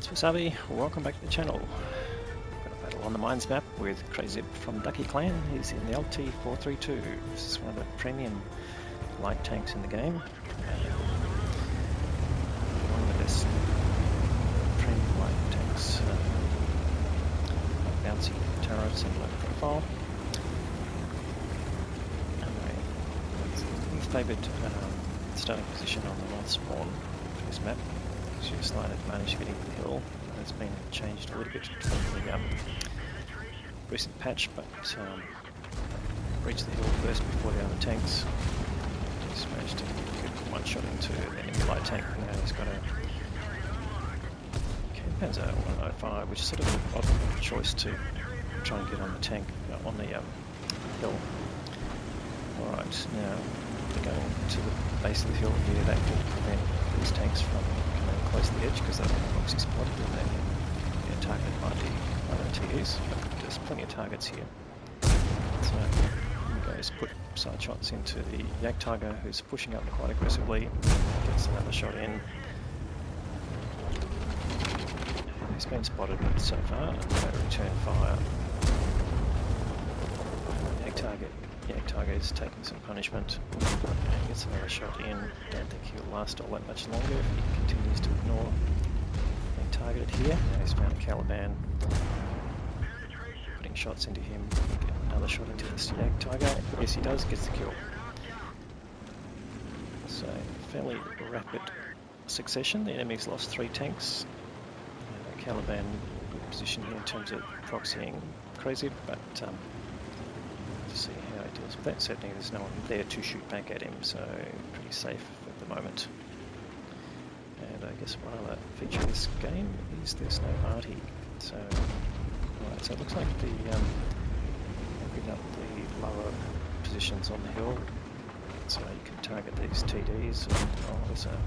Wasabi, welcome back to the channel. Got a battle on the mines map with Crazib from Ducky Clan. He's in the LT-432. This is one of the premium light tanks in the game. One of the best premium light tanks. Bouncy turrets and low profile. Anyway, favoured starting position on the north spawn for this map. Gives you a slight advantage getting to the hill. It's been changed a little bit from the recent patch, but reach the hill first before the other tanks. Just managed to get one shot into the enemy light tank. Now he's got a Panzer 105, which is sort of an odd choice to try and get on the tank on the hill. Alright, now they're going to the base of the hill here. That will prevent these tanks from coming close to the edge because they're proxy spotted and they get targeted by the LTs. But there's plenty of targets here. So he goes put side shots into the Yak Tiger, who's pushing up quite aggressively. Gets another shot in. And he's been spotted, but so far no return fire. Yak Tiger is taking some punishment. And gets another shot in. Don't think he'll last all that much longer if he continues to ignore being targeted here. Now he's found a Caliban. Putting shots into him. Get another shot into this Yak Tiger. Yes, he does. Gets the kill. So fairly rapid succession. The enemy's lost 3 tanks. Caliban in a good position here in terms of proxying crazib, but to see how he deals with that. Certainly there's no one there to shoot back at him, so pretty safe at the moment. And I guess one other feature of this game is there's no arty. So, alright, so it looks like they're picking up the lower positions on the hill, so you can target these TDs. And, there's a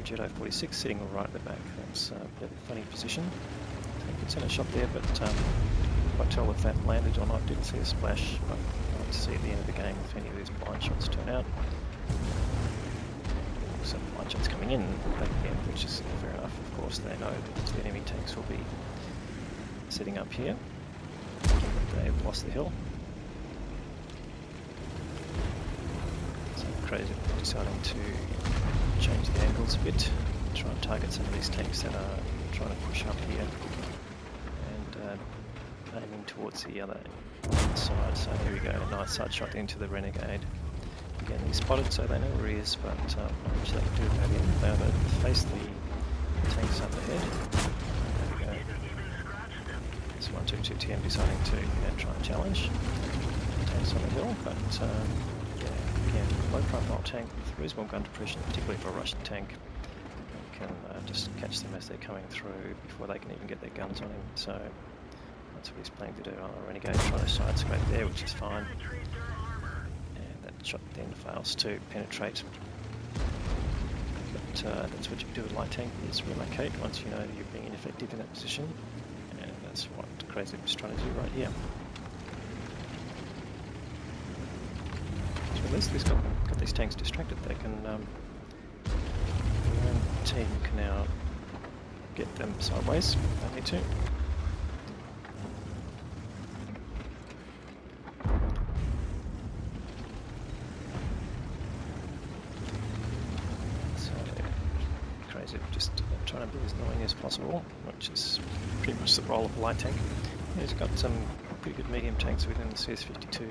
Jedi 46 sitting right at the back. That's a bit of a funny position. I could send a shot there, but couldn't quite tell if that landed or not. Didn't see a splash, but I'll have to see at the end of the game if any of these blind shots turn out. Some blind shots coming in back again, which is fair enough. Of course, they know that the enemy tanks will be sitting up here. They've lost the hill. So crazy deciding to change the angles a bit, try and target some of these tanks that are trying to push up here and aiming towards the other side. So here we go, a nice side shot into the Renegade. Again, he's spotted, so they know where he is, but not much they can do about him. They're able to face the tanks up ahead. There we go. It's 122 TM deciding to try and challenge the tanks on the hill, but again, low profile tank with reasonable gun depression, particularly for a Russian tank. You can just catch them as they're coming through before they can even get their guns on him. So that's what he's planning to do. Renegade trying to side scrape there, which is fine. And that shot then fails to penetrate. But that's what you can do with light tank, is relocate once you know that you're being ineffective in that position. And that's what crazib is trying to do right here. At least he's got these tanks distracted. They can, their own team can now get them sideways if they need to. So, crazy, just trying to be as annoying as possible, which is pretty much the role of a light tank. He's got some pretty good medium tanks within the CS52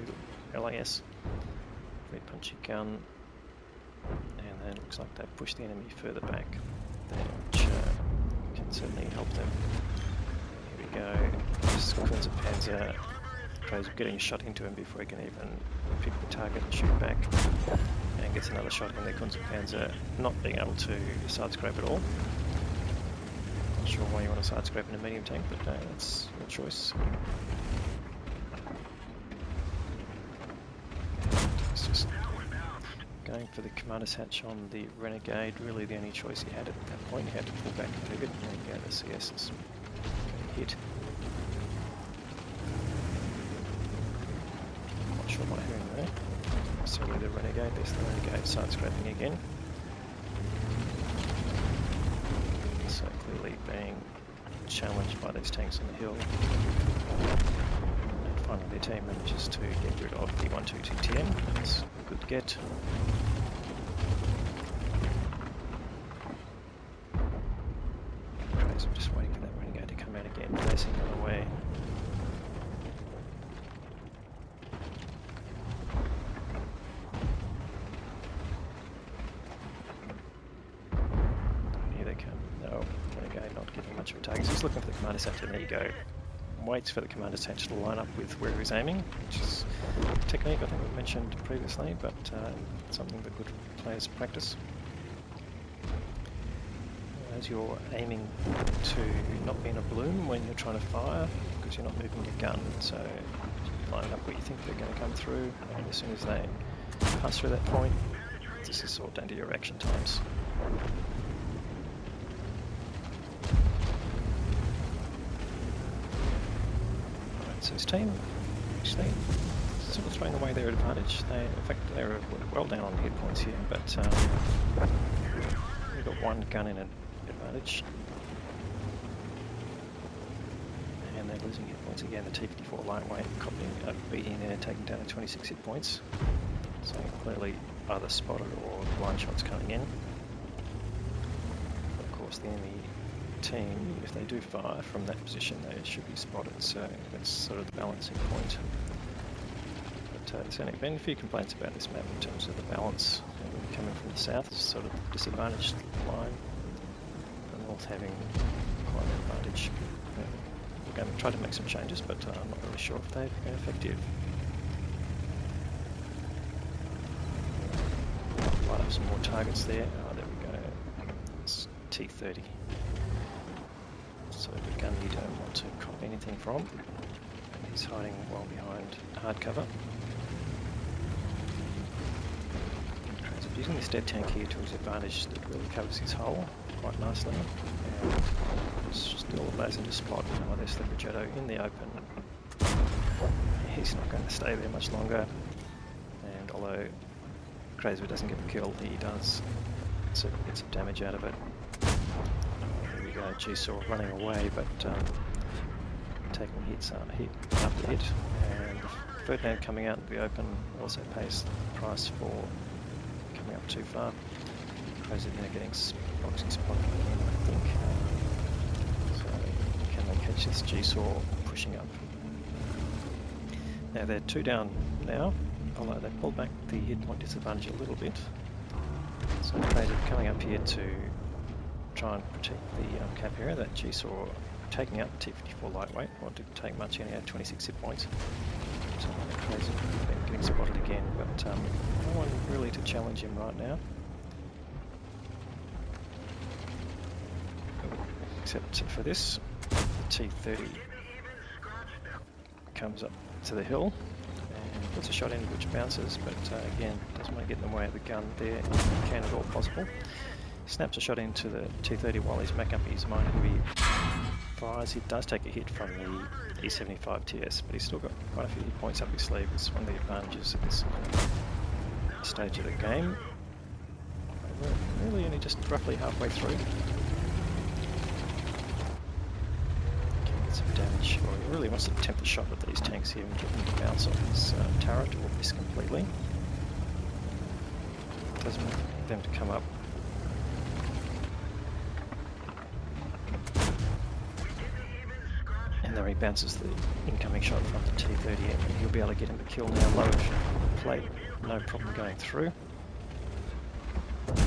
LAS. Very punchy gun, and then it looks like they've pushed the enemy further back, which can certainly help them. Here we go, just Panzer, crazy getting a shot into him before he can even pick the target and shoot back, and gets another shot in the Panzer, not being able to side scrape at all. Not sure why you want to side scrape in a medium tank, but that's your choice. Just going for the commander's hatch on the Renegade, really the only choice he had at that point. He had to pull back and pivot, and there you go, the CS is hit. Not sure what I'm hearing there. Necessarily the Renegade, there's the Renegade side scraping again. So clearly being challenged by these tanks on the hill. And finally their team manages to get rid of the 122 TM. That's a good get. Crazy, just waiting for that renegade to come out again, facing the other way. Much of a target. So he's looking for the commander's hatch, and there you go. Waits for the commander's hatch to line up with where he's aiming, which is a technique I think we mentioned previously, but something that good players practice. As you're aiming to not be in a bloom when you're trying to fire, because you're not moving your gun, so you line up where you think they're going to come through, and as soon as they pass through that point, this is all down to your reaction times. So his team actually sort of throwing away their advantage. In fact, they're well down on hit points here, but we've got one gun in advantage. And they're losing hit points again. The T-54 lightweight copying, beating there, taking down to 26 hit points. So clearly either spotted or blind shots coming in. But of course the enemy team, if they do fire from that position, they should be spotted, so that's sort of the balancing point. But there's only been a few complaints about this map in terms of the balance, and coming from the south is sort of the disadvantaged line, the north having quite an advantage. We're going to try to make some changes, but I'm not really sure if they've been effective. Light up some more targets there. Oh, there we go. It's T-30. So the gun you don't want to copy anything from, and he's hiding well behind hard cover. Crazib using this dead tank here to his advantage, that really covers his hull quite nicely, and still allows him to spot this Leggero in the open. He's not going to stay there much longer, and although Crazib doesn't get the kill, he does certainly get some damage out of it. G-Saw running away, but taking hit after hit, and Ferdinand coming out in the open also pays the price for coming up too far. Crazib now getting boxing spotted again, I think. So can they catch this G-Saw pushing up? Now they're 2 down now, although they pulled back the hit point disadvantage a little bit. So Crazib coming up here to try and protect the cap area. That G-Saw taking out the T-54 lightweight, or didn't take much, he only had 26 hit points. So Crazib been getting spotted again, but no one really to challenge him right now. Except for this, the T-30 comes up to the hill and puts a shot in which bounces, but again, doesn't want to get in the way of the gun there if he can at all possible. Snaps a shot into the T-30 while he's back up his mine heavy fires. He does take a hit from the E-75 TS, but he's still got quite a few hit points up his sleeve. It's one of the advantages of this stage of the game. We're really only just roughly halfway through. Can get some damage, or he really wants to attempt a shot at these tanks here and get them to bounce off his turret or miss completely. Doesn't want them to come up. And there he bounces the incoming shot from the T-30 and he'll be able to get him to kill now. Low plate, no problem going through. And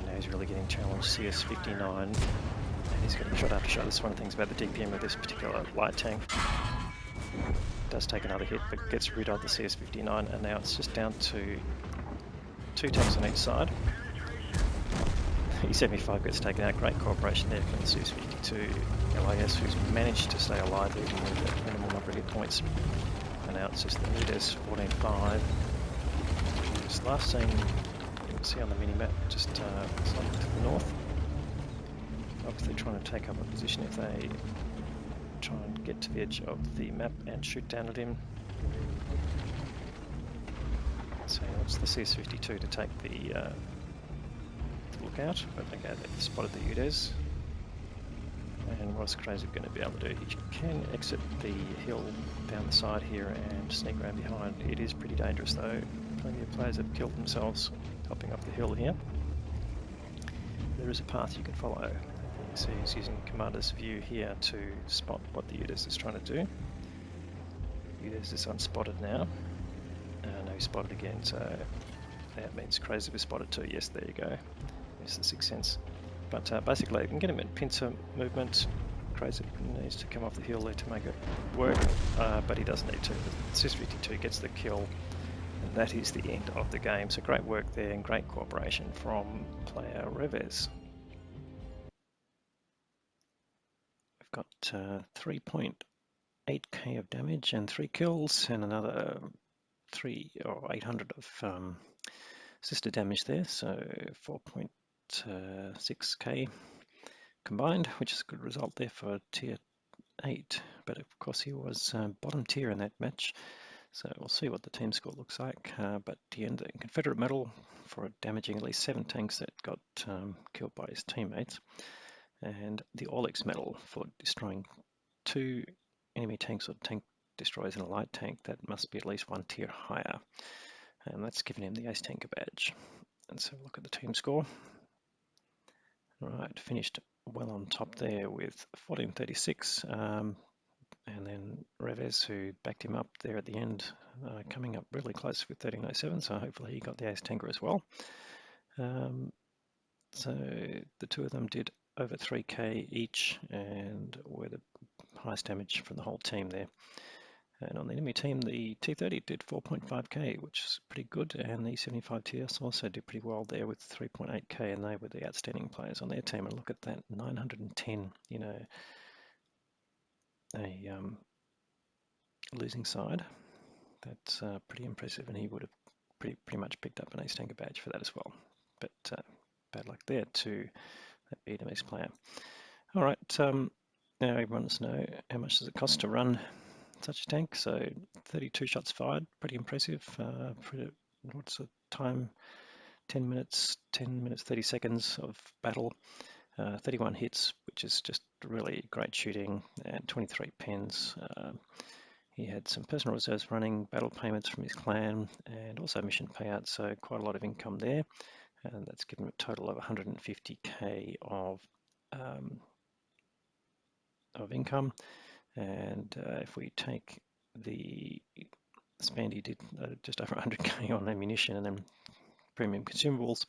now he's really getting challenged. CS-59, and he's getting shot after shot. That's one of the things about the DPM of this particular light tank. Does take another hit, but gets rid of the CS-59, and now it's just down to 2 tanks on each side. E-75 gets taken out. Great cooperation there from the CS-52 LAS, who's managed to stay alive even with a minimal number of hit points. And now it's just the Nudes 14-5. This last scene you can see on the mini-map just slightly to the north. Obviously trying to take up a position if they try and get to the edge of the map and shoot down at him. So it's the CS-52 to take the lookout, but okay, they've spotted the UDES. And what's crazib going to be able to do? He can exit the hill down the side here and sneak around behind. It is pretty dangerous though. Plenty of players have killed themselves hopping up the hill here. There is a path you can follow. So he's using commander's view here to spot what the UDES is trying to do. UDES is unspotted now. No, he's spotted again, so that means crazib is spotted too. Yes, there you go. There's the sixth sense. But basically, you can get him in pincer movement. Crazib needs to come off the hill there to make it work, but he doesn't need to. The Cis-52 gets the kill, and that is the end of the game. So great work there and great cooperation from player Reves. We've got 3.8k of damage and 3 kills, and another 800 of sister damage there, so 4.6k combined, which is a good result there for tier 8, but of course he was bottom tier in that match, so we'll see what the team score looks like. But he earned the Confederate medal for damaging at least 7 tanks that got killed by his teammates, and the Orlix medal for destroying 2 enemy tanks or tank destroyers in a light tank that must be at least 1 tier higher, and that's given him the Ace Tanker badge. And so look at the team score. Right, finished well on top there with 1436, and then Reves, who backed him up there at the end, coming up really close with 1307, so hopefully he got the Ace Tanker as well. So the two of them did over 3k each and were the highest damage from the whole team there. And on the enemy team, the T-30 did 4.5k, which is pretty good, and the 75 TS also did pretty well there with 3.8k, and they were the outstanding players on their team. And look at that, 910, you know, a losing side. That's pretty impressive, and he would have pretty much picked up an Ace Tanker badge for that as well. But bad luck there to that Vietnamese player. All right, now everyone wants to know how much does it cost to run such a tank. So 32 shots fired, pretty impressive. What's the time? 10 minutes 30 seconds of battle, 31 hits, which is just really great shooting, and 23 pens. He had some personal reserves running, battle payments from his clan, and also mission payouts, so quite a lot of income there, and that's given him a total of 150k of income. And if we take the spend, he did just over 100k on ammunition and then premium consumables.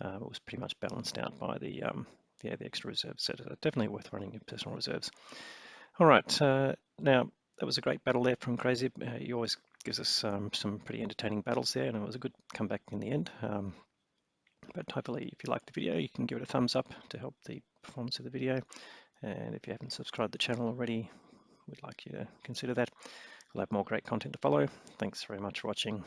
It was pretty much balanced out by the extra reserves. So definitely worth running your personal reserves. All right, now that was a great battle there from crazib. He always gives us some pretty entertaining battles there, and it was a good comeback in the end. But hopefully, if you liked the video, you can give it a thumbs up to help the performance of the video. And if you haven't subscribed to the channel already, we'd like you to consider that. We'll have more great content to follow. Thanks very much for watching.